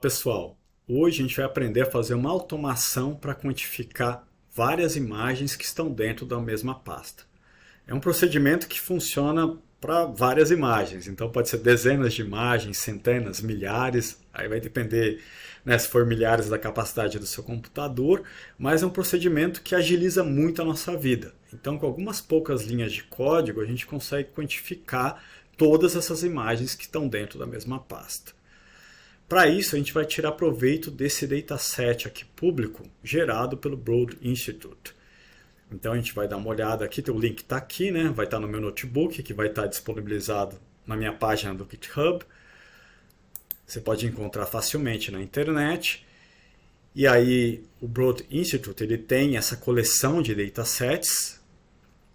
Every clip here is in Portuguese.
Pessoal, hoje a gente vai aprender a fazer uma automação para quantificar várias imagens que estão dentro da mesma pasta. É um procedimento que funciona para várias imagens, então pode ser dezenas de imagens, centenas, milhares, aí vai depender, né, se for milhares da capacidade do seu computador, mas é um procedimento que agiliza muito a nossa vida. Então, com algumas poucas linhas de código, a gente consegue quantificar todas essas imagens que estão dentro da mesma pasta. Para isso, a gente vai tirar proveito desse dataset aqui público gerado pelo Broad Institute. Então a gente vai dar uma olhada aqui, o link está aqui, né? Vai estar no meu notebook, que vai estar disponibilizado na minha página do GitHub. Você pode encontrar facilmente na internet. E aí o Broad Institute ele tem essa coleção de datasets.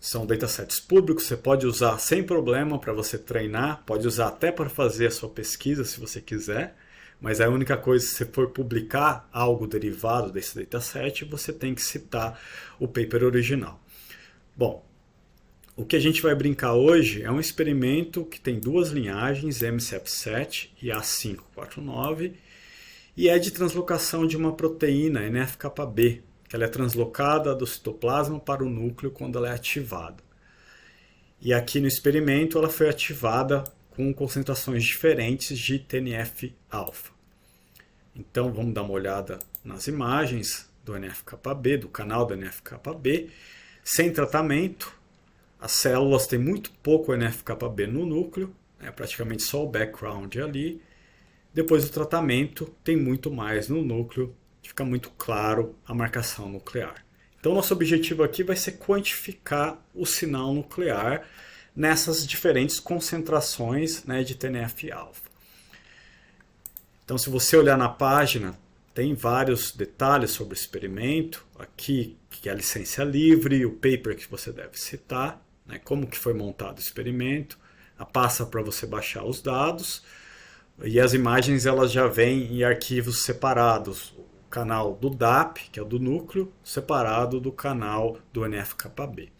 São datasets públicos, você pode usar sem problema para você treinar, pode usar até para fazer a sua pesquisa se você quiser. Mas a única coisa, se você for publicar algo derivado desse dataset, você tem que citar o paper original. Bom, o que a gente vai brincar hoje é um experimento que tem duas linhagens, MCF7 e A549, e é de translocação de uma proteína, NF-κB, que ela é translocada do citoplasma para o núcleo quando ela é ativada. E aqui no experimento ela foi ativada com concentrações diferentes de TNF-alfa. Então vamos dar uma olhada nas imagens do NF-κB, do canal do NF-κB. Sem tratamento, as células têm muito pouco NF-κB no núcleo, praticamente só o background ali. Depois do tratamento, tem muito mais no núcleo, fica muito claro a marcação nuclear. Então nosso objetivo aqui vai ser quantificar o sinal nuclear nessas diferentes concentrações, né, de TNF-alfa. Então, se você olhar na página, tem vários detalhes sobre o experimento. Aqui, que é a licença livre, o paper que você deve citar, né, como que foi montado o experimento, a pasta para você baixar os dados, e as imagens elas já vêm em arquivos separados. O canal do DAP, que é o do núcleo, separado do canal do NF-κB.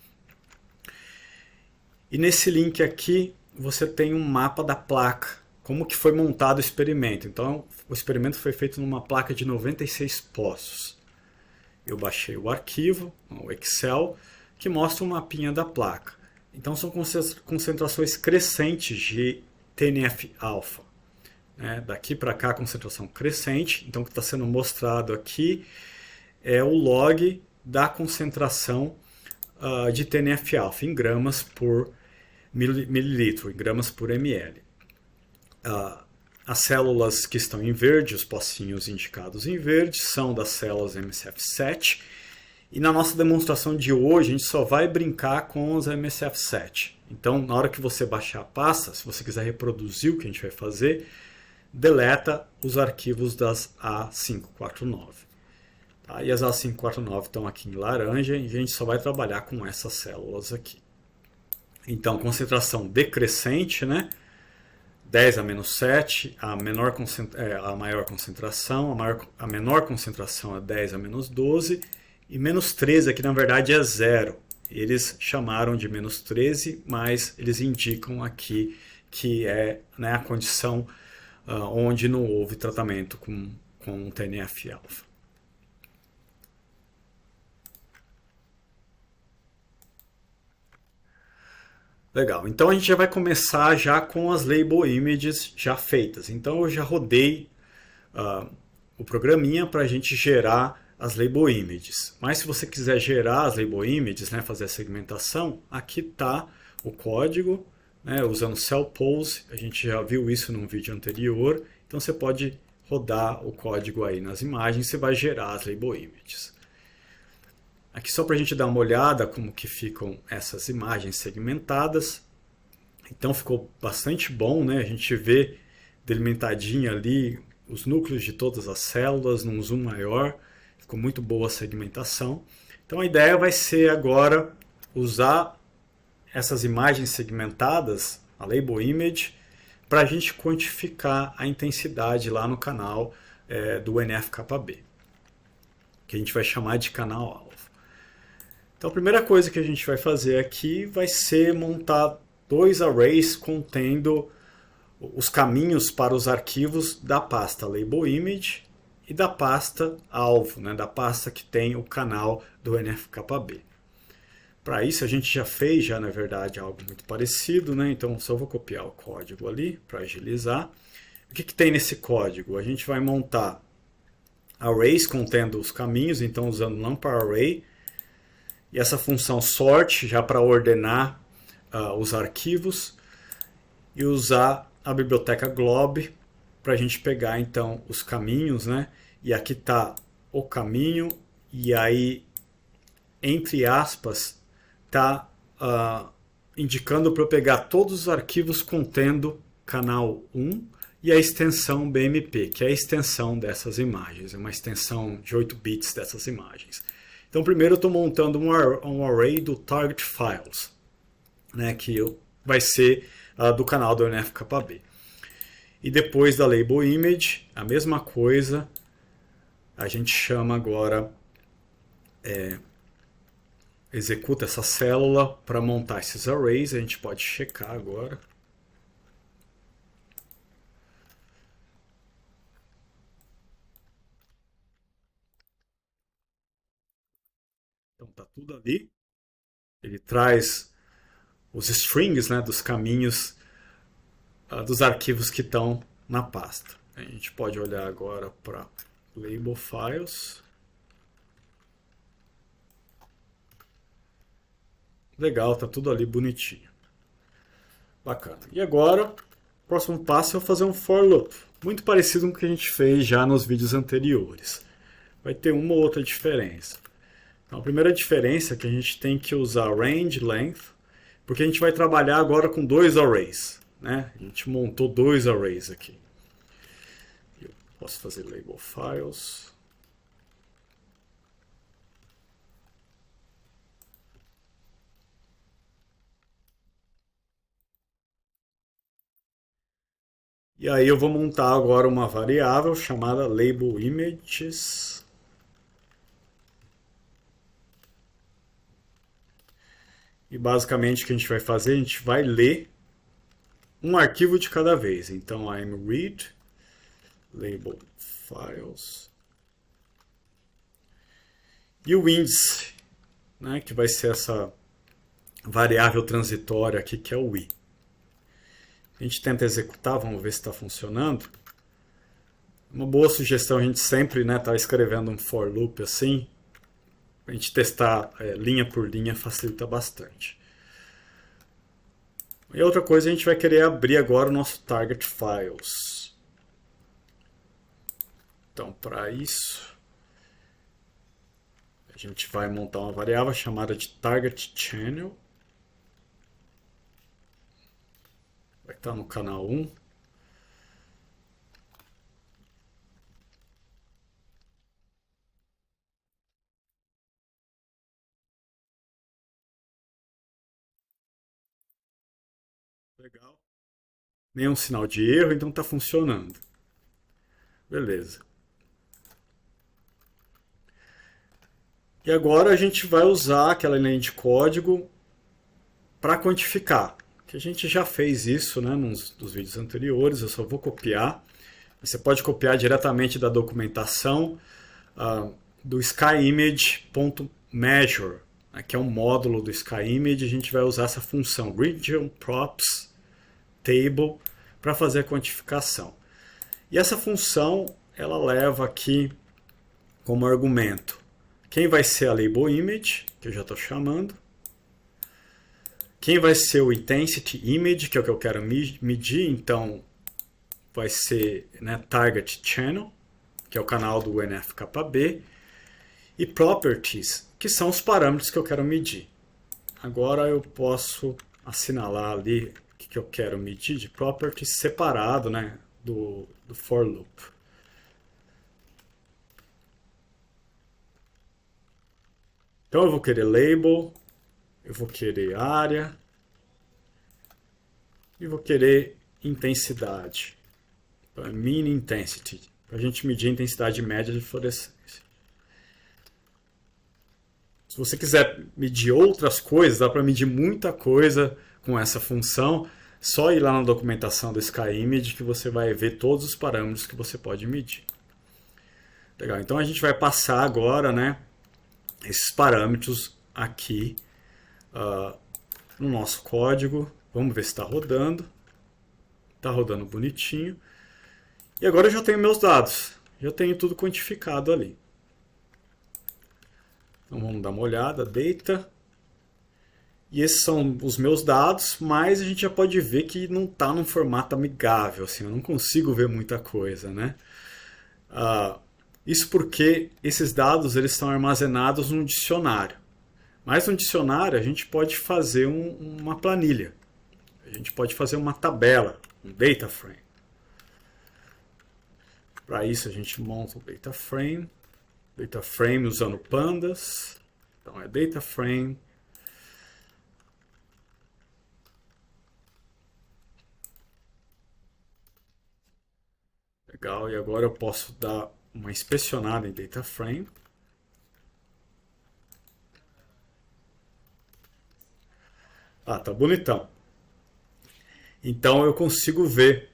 E nesse link aqui você tem um mapa da placa, como que foi montado o experimento. Então o experimento foi feito numa placa de 96 poços. Eu baixei o arquivo, o Excel, que mostra um mapinha da placa. Então são concentrações crescentes de TNF-alfa. Daqui para cá a concentração crescente. Então o que está sendo mostrado aqui é o log da concentração de TNF-alfa em gramas por mililitro, em gramas por ml. As células que estão em verde, os pocinhos indicados em verde, são das células MCF7. E na nossa demonstração de hoje, a gente só vai brincar com os MCF7. Então, na hora que você baixar a pasta, se você quiser reproduzir o que a gente vai fazer, deleta os arquivos das A549. Tá? E as A549 estão aqui em laranja e a gente só vai trabalhar com essas células aqui. Então, concentração decrescente, né? 10 a menos 7, a maior concentração, a menor concentração é 10 a menos 12, e menos 13 aqui na verdade é zero. Eles chamaram de menos 13, mas eles indicam aqui que é, né, a condição onde não houve tratamento com TNF-alfa. Legal, então a gente já vai começar já com as label images já feitas. Então eu já rodei o programinha para a gente gerar as label images. Mas se você quiser gerar as label images, né, fazer a segmentação, aqui está o código, né, usando cell pose. A gente já viu isso num vídeo anterior. Então você pode rodar o código aí nas imagens e vai gerar as label images. Aqui só para a gente dar uma olhada como que ficam essas imagens segmentadas. Então ficou bastante bom, né? A gente vê delimitadinho ali os núcleos de todas as células num zoom maior. Ficou muito boa a segmentação. Então a ideia vai ser agora usar essas imagens segmentadas, a label image, para a gente quantificar a intensidade lá no canal do NF-κB, que a gente vai chamar de canal-alvo. Então a primeira coisa que a gente vai fazer aqui vai ser montar dois arrays contendo os caminhos para os arquivos da pasta Label Image e da pasta alvo, né, da pasta que tem o canal do NFKB. Para isso a gente já fez, na verdade, algo muito parecido, né? Então só vou copiar o código ali para agilizar. O que tem nesse código? A gente vai montar arrays contendo os caminhos, então usando NumPyArray, e essa função sort já para ordenar os arquivos, e usar a biblioteca glob para a gente pegar então os caminhos, né? E aqui está o caminho, e aí, entre aspas, está indicando para eu pegar todos os arquivos contendo canal 1 e a extensão BMP, que é a extensão dessas imagens, é uma extensão de 8 bits dessas imagens. Então, primeiro eu estou montando um array do target files, né, que vai ser do canal do NFKB. E depois da label image, a mesma coisa, a gente chama agora, executa essa célula para montar esses arrays, a gente pode checar agora. Então tá tudo ali. Ele traz os strings, né, dos caminhos dos arquivos que estão na pasta. A gente pode olhar agora para label files. Legal, tá tudo ali bonitinho. Bacana. E agora, o próximo passo é fazer um for loop, muito parecido com o que a gente fez já nos vídeos anteriores. Vai ter uma ou outra diferença. Então, a primeira diferença é que a gente tem que usar range length, porque a gente vai trabalhar agora com dois arrays, né? A gente montou dois arrays aqui. Eu posso fazer label files. E aí eu vou montar agora uma variável chamada label images. E basicamente o que a gente vai fazer, a gente vai ler um arquivo de cada vez. Então, I'm read label files. E o índice, né, que vai ser essa variável transitória aqui, que é o i. A gente tenta executar, vamos ver se está funcionando. Uma boa sugestão, a gente sempre tá escrevendo um for loop assim. A gente testar linha por linha facilita bastante. E outra coisa, a gente vai querer abrir agora o nosso target files. Então, para isso, a gente vai montar uma variável chamada de target channel. Vai estar no canal 1. Legal. Nenhum sinal de erro, então está funcionando. Beleza. E agora a gente vai usar aquela linha de código para quantificar. Que a gente já fez isso, né, dos vídeos anteriores, eu só vou copiar. Você pode copiar diretamente da documentação do SkyImage.measure, né, que é um módulo do SkyImage. A gente vai usar essa função region props table para fazer a quantificação. E essa função ela leva aqui como argumento quem vai ser a label image, que eu já estou chamando, quem vai ser o intensity image, que é o que eu quero medir, então vai ser, né, target channel, que é o canal do NFKB, e properties, que são os parâmetros que eu quero medir. Agora eu posso assinalar ali o que eu quero medir de properties separado, né, do for loop. Então eu vou querer label, eu vou querer área e vou querer intensidade, mean intensity, para a gente medir a intensidade média de fluorescência. Se você quiser medir outras coisas, dá para medir muita coisa com essa função. Só ir lá na documentação do SkyImage que você vai ver todos os parâmetros que você pode medir. Legal, então a gente vai passar agora, né, esses parâmetros aqui no nosso código. Vamos ver se está rodando. Está rodando bonitinho. E agora eu já tenho meus dados. Já tenho tudo quantificado ali. Então vamos dar uma olhada. Data. E esses são os meus dados, mas a gente já pode ver que não está num formato amigável. Assim, eu não consigo ver muita coisa, né? Isso porque esses dados eles estão armazenados num dicionário. Mas no dicionário a gente pode fazer uma planilha. A gente pode fazer uma tabela, um data frame. Para isso a gente monta o data frame usando pandas. Então é data frame. Legal, e agora eu posso dar uma inspecionada em data frame. Tá bonitão. Então eu consigo ver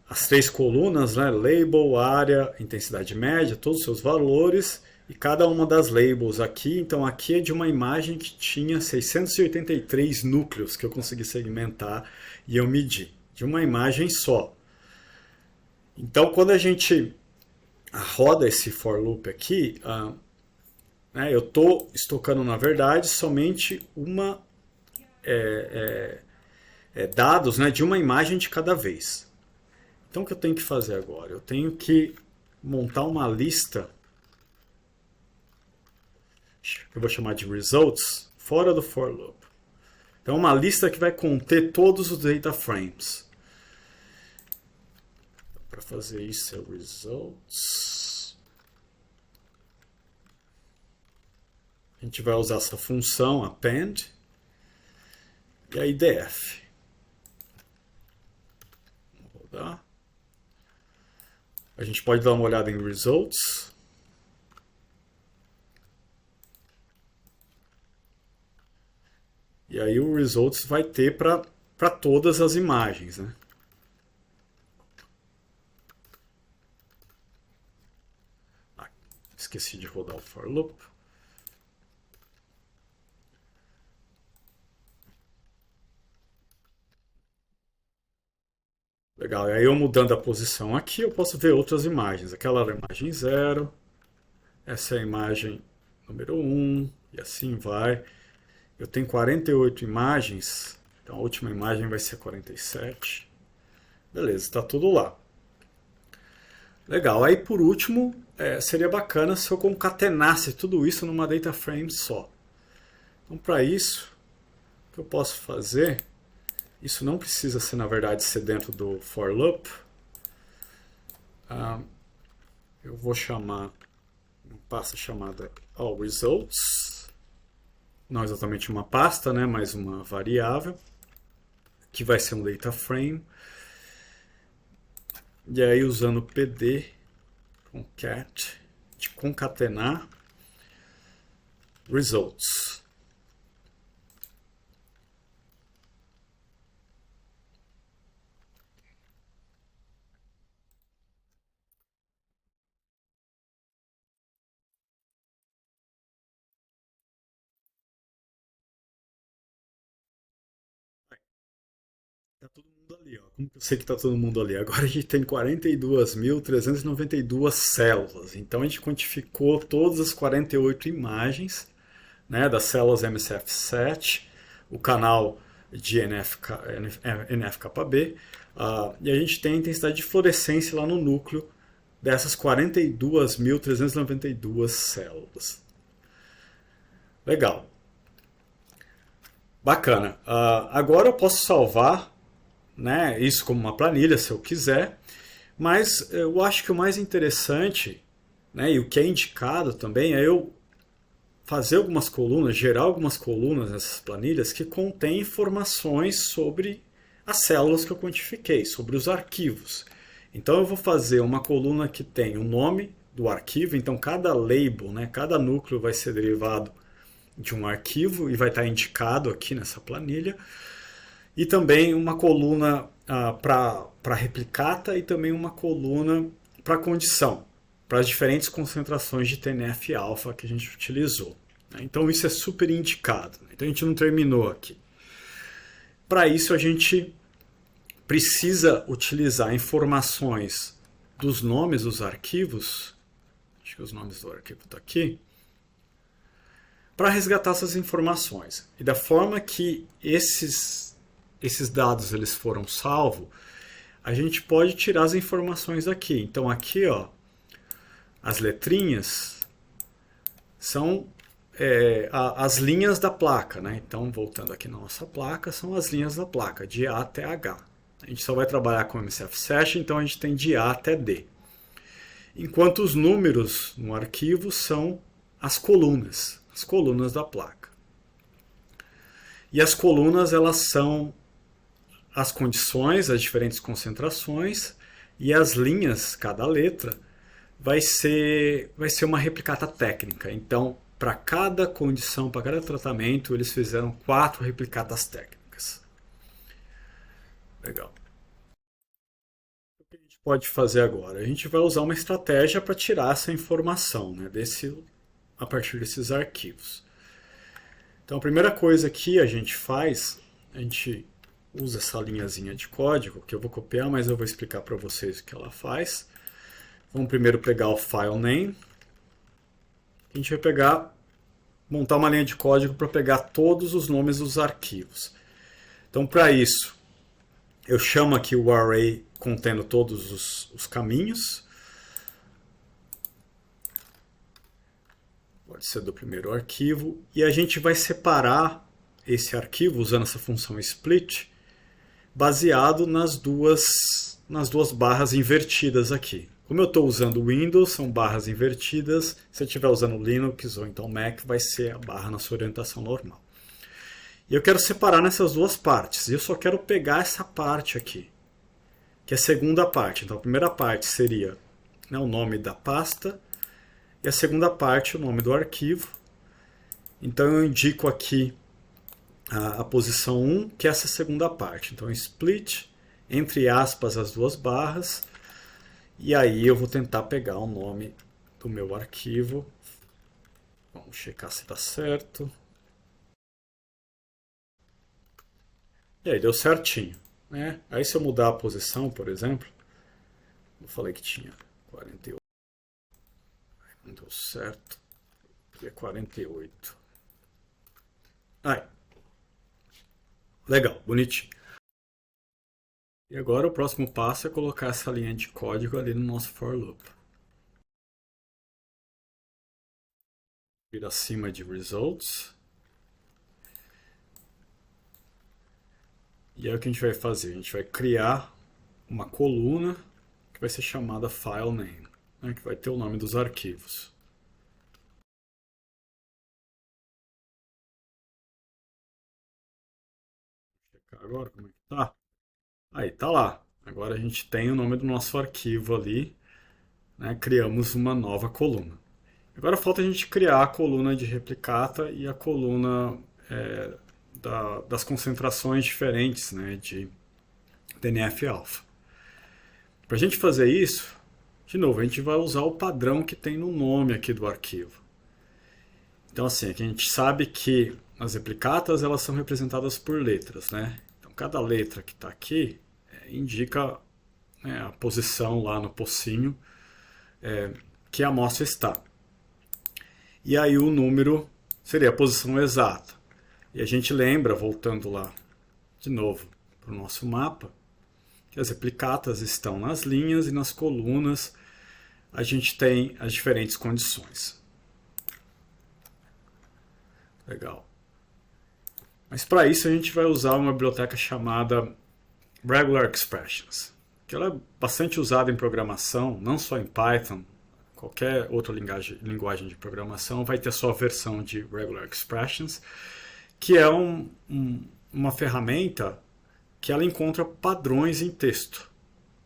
as três colunas, né? Label, área, intensidade média, todos os seus valores e cada uma das labels aqui. Então aqui é de uma imagem que tinha 683 núcleos que eu consegui segmentar e eu medi, de uma imagem só. Então quando a gente roda esse for loop aqui, né, eu estou estocando na verdade somente dados, né, de uma imagem de cada vez. Então o que eu tenho que fazer agora? Eu tenho que montar uma lista que eu vou chamar de results fora do for loop. Então uma lista que vai conter todos os data frames. Para fazer isso é results. A gente vai usar essa função append e a IDF. Vou rodar. A gente pode dar uma olhada em results. E aí o results vai ter para todas as imagens, né? Esqueci de rodar o for loop. Legal, e aí eu mudando a posição aqui, eu posso ver outras imagens. Aquela era a imagem 0, essa é a imagem número 1, e assim vai. Eu tenho 48 imagens, então a última imagem vai ser 47. Beleza, está tudo lá. Legal, aí por último, seria bacana se eu concatenasse tudo isso numa data frame só. Então para isso, o que eu posso fazer, isso não precisa ser na verdade ser dentro do for loop. Eu vou chamar uma pasta chamada all results, não exatamente uma pasta, né, mas uma variável, que vai ser um data frame. E aí usando pd concat de concatenar results. Tá todo mundo ali, ó. Como que eu sei que tá todo mundo ali? Agora a gente tem 42.392 células. Então a gente quantificou todas as 48 imagens, né, das células MCF7, o canal de NF-κB, e a gente tem a intensidade de fluorescência lá no núcleo dessas 42.392 células. Legal. Bacana. Agora eu posso salvar, né, isso como uma planilha, se eu quiser, mas eu acho que o mais interessante, né, e o que é indicado também é eu fazer algumas colunas, gerar algumas colunas nessas planilhas que contêm informações sobre as células que eu quantifiquei, sobre os arquivos. Então eu vou fazer uma coluna que tem o nome do arquivo, então cada label, né, cada núcleo vai ser derivado de um arquivo e vai estar indicado aqui nessa planilha. E também uma coluna para replicata e também uma coluna para condição, para as diferentes concentrações de TNF-alfa que a gente utilizou. Então isso é super indicado. Então a gente não terminou aqui. Para isso a gente precisa utilizar informações dos nomes dos arquivos, acho que os nomes do arquivo estão aqui, para resgatar essas informações. E da forma que esses dados eles foram salvos, a gente pode tirar as informações daqui. Então aqui, ó, as letrinhas são as linhas da placa, né? Então, voltando aqui na nossa placa, são as linhas da placa, de A até H. A gente só vai trabalhar com MCF Session, então a gente tem de A até D. Enquanto os números no arquivo são as colunas da placa. E as colunas, elas são as condições, as diferentes concentrações, e as linhas, cada letra, vai ser uma replicata técnica. Então, para cada condição, para cada tratamento, eles fizeram 4 replicatas técnicas. Legal. O que a gente pode fazer agora? A gente vai usar uma estratégia para tirar essa informação, né, a partir desses arquivos. Então, a primeira coisa que a gente faz, a gente usa essa linhazinha de código, que eu vou copiar, mas eu vou explicar para vocês o que ela faz. Vamos primeiro pegar o file name. A gente vai montar uma linha de código para pegar todos os nomes dos arquivos. Então, para isso, eu chamo aqui o array contendo todos os caminhos. Pode ser do primeiro arquivo. E a gente vai separar esse arquivo usando essa função split, baseado nas duas barras invertidas aqui. Como eu estou usando Windows, são barras invertidas. Se eu estiver usando Linux ou então Mac, vai ser a barra na sua orientação normal. E eu quero separar nessas duas partes. E eu só quero pegar essa parte aqui, que é a segunda parte. Então a primeira parte seria, né, o nome da pasta, e a segunda parte o nome do arquivo. Então eu indico aqui a posição 1, que é essa segunda parte. Então split, entre aspas, as duas barras. E aí eu vou tentar pegar o nome do meu arquivo. Vamos checar se está certo. E aí deu certinho, né? Aí se eu mudar a posição, por exemplo, eu falei que tinha 48. Não deu certo. É 48. Aí. Legal, bonitinho. E agora o próximo passo é colocar essa linha de código ali no nosso for loop. Vir acima de results. E aí o que a gente vai fazer? A gente vai criar uma coluna que vai ser chamada file name, né, que vai ter o nome dos arquivos. Vou checar agora como é que tá. Aí, tá lá. Agora a gente tem o nome do nosso arquivo ali, né? Criamos uma nova coluna. Agora falta a gente criar a coluna de replicata e a coluna das concentrações diferentes, né, de TNF-alfa. Para a gente fazer isso, de novo, a gente vai usar o padrão que tem no nome aqui do arquivo. Então, assim, aqui a gente sabe que as replicatas elas são representadas por letras, né? Então, cada letra que está aqui indica, né, a posição lá no pocinho que a amostra está. E aí o número seria a posição exata. E a gente lembra, voltando lá de novo para o nosso mapa, que as replicatas estão nas linhas e nas colunas a gente tem as diferentes condições. Legal. Mas para isso a gente vai usar uma biblioteca chamada Regular Expressions, que ela é bastante usada em programação, não só em Python, qualquer outra linguagem de programação vai ter a sua versão de Regular Expressions, que é uma ferramenta que ela encontra padrões em texto,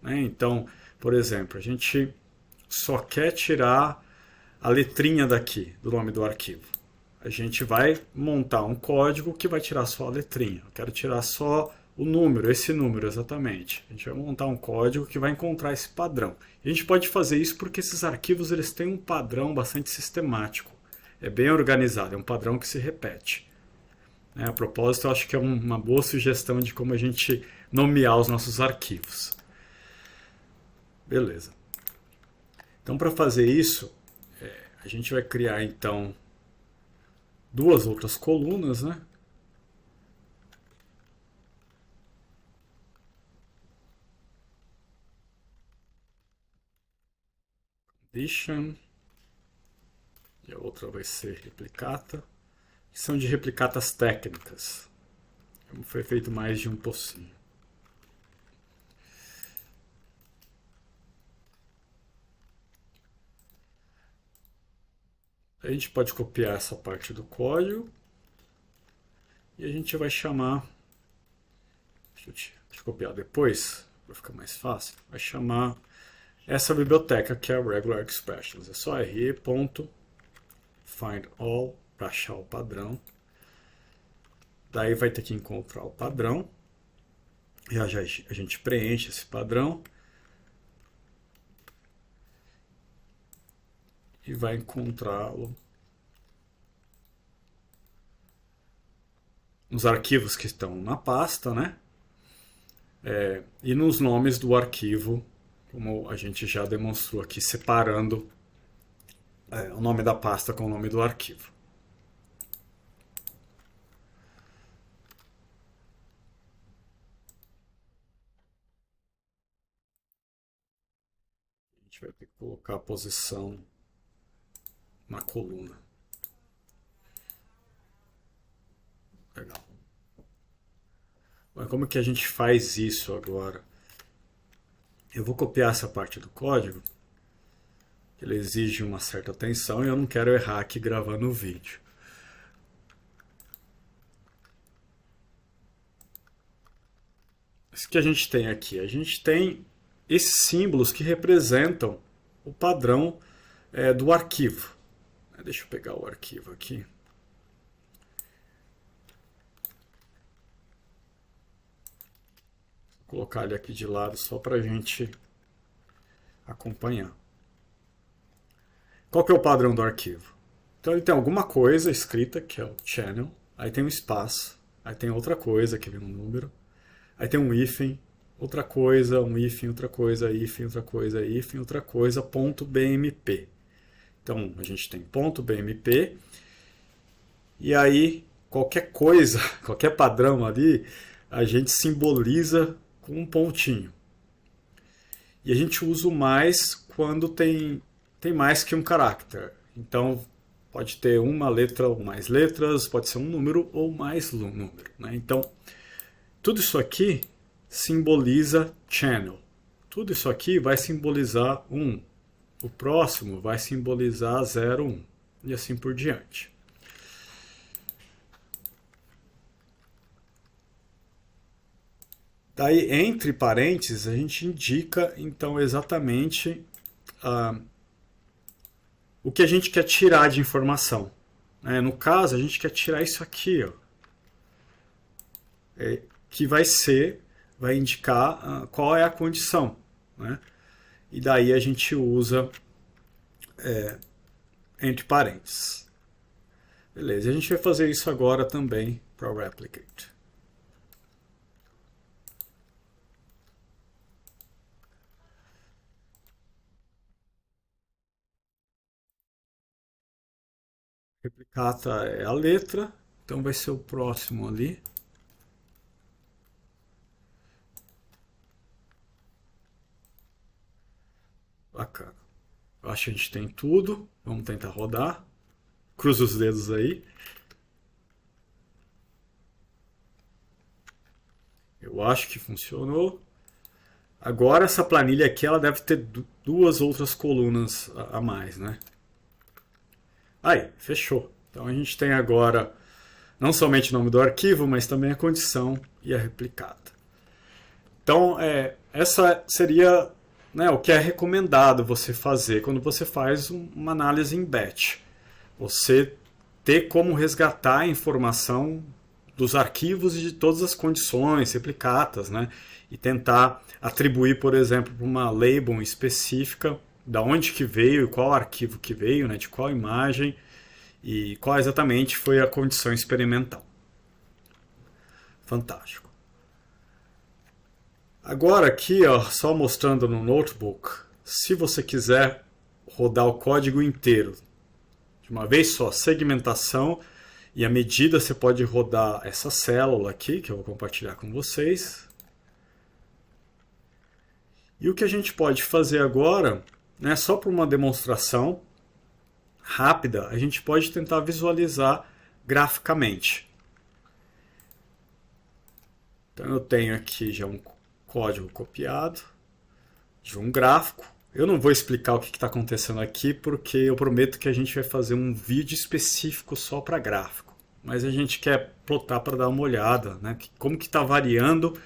né? Então, por exemplo, a gente só quer tirar a letrinha daqui, do nome do arquivo. A gente vai montar um código que vai tirar só a letrinha. Eu quero tirar só o número, esse número exatamente. A gente vai montar um código que vai encontrar esse padrão. E a gente pode fazer isso porque esses arquivos eles têm um padrão bastante sistemático. É bem organizado, é um padrão que se repete. A propósito, eu acho que é uma boa sugestão de como a gente nomear os nossos arquivos. Beleza. Então, para fazer isso, a gente vai criar então duas outras colunas, né? Condition. E a outra vai ser replicata. Que são de replicatas técnicas. Como foi feito mais de um tocinho. A gente pode copiar essa parte do código e a gente vai chamar, deixa eu copiar depois, para ficar mais fácil, vai chamar essa biblioteca que é a Regular Expressions. É só re.findAll para achar o padrão. Daí vai ter que encontrar o padrão. E a gente preenche esse padrão. E vai encontrá-lo nos arquivos que estão na pasta, né? E nos nomes do arquivo, como a gente já demonstrou aqui, separando o nome da pasta com o nome do arquivo. A gente vai ter que colocar a posição na coluna. Legal. Mas como que a gente faz isso agora? Eu vou copiar essa parte do código, que ele exige uma certa atenção e eu não quero errar aqui gravando o vídeo. O que a gente tem aqui? A gente tem esses símbolos que representam o padrão do arquivo. Deixa eu pegar o arquivo aqui. Vou colocar ele aqui de lado só para a gente acompanhar. Qual que é o padrão do arquivo? Então ele tem alguma coisa escrita, que é o channel, aí tem um espaço, aí tem outra coisa, que vem um número, aí tem um hífen, outra coisa, um hífen, outra coisa, hífen, outra coisa, hífen, outra coisa, ponto .bmp. Então a gente tem ponto .bmp, e aí qualquer coisa, qualquer padrão ali, a gente simboliza com um pontinho. E a gente usa o mais quando tem mais que um caractere. Então, pode ter uma letra ou mais letras, pode ser um número ou mais número. Né? Então, tudo isso aqui simboliza channel. Tudo isso aqui vai simbolizar 1. O próximo vai simbolizar 0, 1. E assim por diante. Daí, entre parênteses, a gente indica, então, exatamente o que a gente quer tirar de informação. No caso, a gente quer tirar isso aqui, ó, que vai indicar qual é a condição. Né? E daí a gente usa entre parênteses. Beleza, a gente vai fazer isso agora também para o replicate. Replicata é a letra, então vai ser o próximo ali. Bacana. Eu acho que a gente tem tudo. Vamos tentar rodar. Cruza os dedos aí. Eu acho que funcionou. Agora essa planilha aqui ela deve ter duas outras colunas a mais, né? Aí, fechou. Então a gente tem agora não somente o nome do arquivo, mas também a condição e a replicata. Então, essa seria o que é recomendado você fazer quando você faz uma análise em batch. Você ter como resgatar a informação dos arquivos e de todas as condições, replicatas, né? E tentar atribuir, por exemplo, para uma label específica, da onde que veio e qual arquivo que veio, né? De qual imagem e qual exatamente foi a condição experimental. Fantástico. Agora aqui, ó, só mostrando no notebook, se você quiser rodar o código inteiro de uma vez só, segmentação e a medida, você pode rodar essa célula aqui, que eu vou compartilhar com vocês. E o que a gente pode fazer agora, né, só para uma demonstração rápida, a gente pode tentar visualizar graficamente. Então eu tenho aqui já um código copiado de um gráfico. Eu não vou explicar o que está acontecendo aqui, porque eu prometo que a gente vai fazer um vídeo específico só para gráfico. Mas a gente quer plotar para dar uma olhada, né? Como que está variando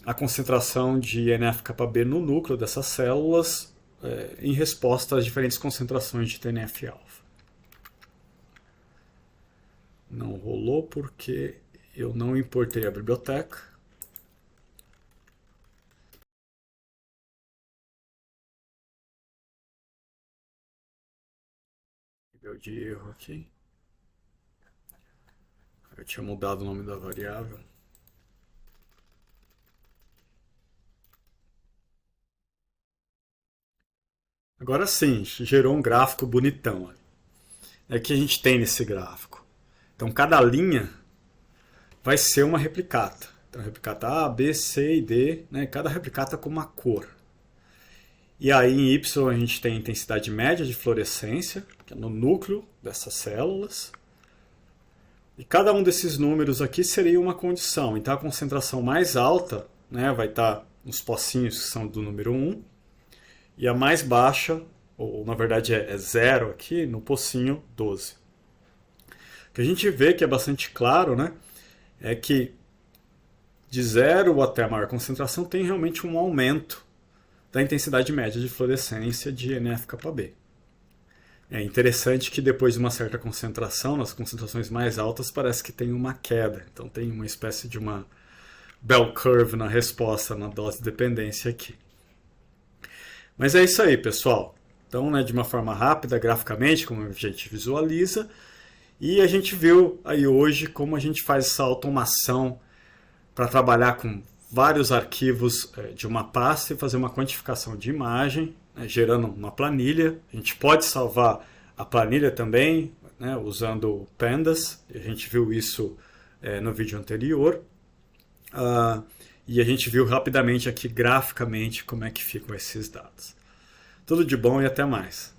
a concentração de NF-κB no núcleo dessas células em resposta às diferentes concentrações de TNF-alfa. Não rolou porque eu não importei a biblioteca. Nível de erro aqui. Eu tinha mudado o nome da variável. Agora sim, gerou um gráfico bonitão. É o que a gente tem nesse gráfico. Então cada linha vai ser uma replicata. Então replicata A, B, C e D, né? Cada replicata com uma cor. E aí em Y a gente tem a intensidade média de fluorescência, que é no núcleo dessas células. E cada um desses números aqui seria uma condição. Então a concentração mais alta, né, vai estar nos pocinhos que são do número 1. E a mais baixa, ou na verdade é 0 aqui, no pocinho 12. O que a gente vê que é bastante claro, né, é que de 0 até a maior concentração tem realmente um aumento da intensidade média de fluorescência de NF-κB. É interessante que depois de uma certa concentração, nas concentrações mais altas, parece que tem uma queda. Então tem uma espécie de uma bell curve na resposta, na dose de dependência aqui. Mas é isso aí, pessoal. Então, né, de uma forma rápida, graficamente, como a gente visualiza. E a gente viu aí hoje como a gente faz essa automação para trabalhar com vários arquivos de uma pasta e fazer uma quantificação de imagem, né, gerando uma planilha. A gente pode salvar a planilha também, né, usando pandas. A gente viu isso no vídeo anterior. E a gente viu rapidamente aqui, graficamente, como é que ficam esses dados. Tudo de bom e até mais.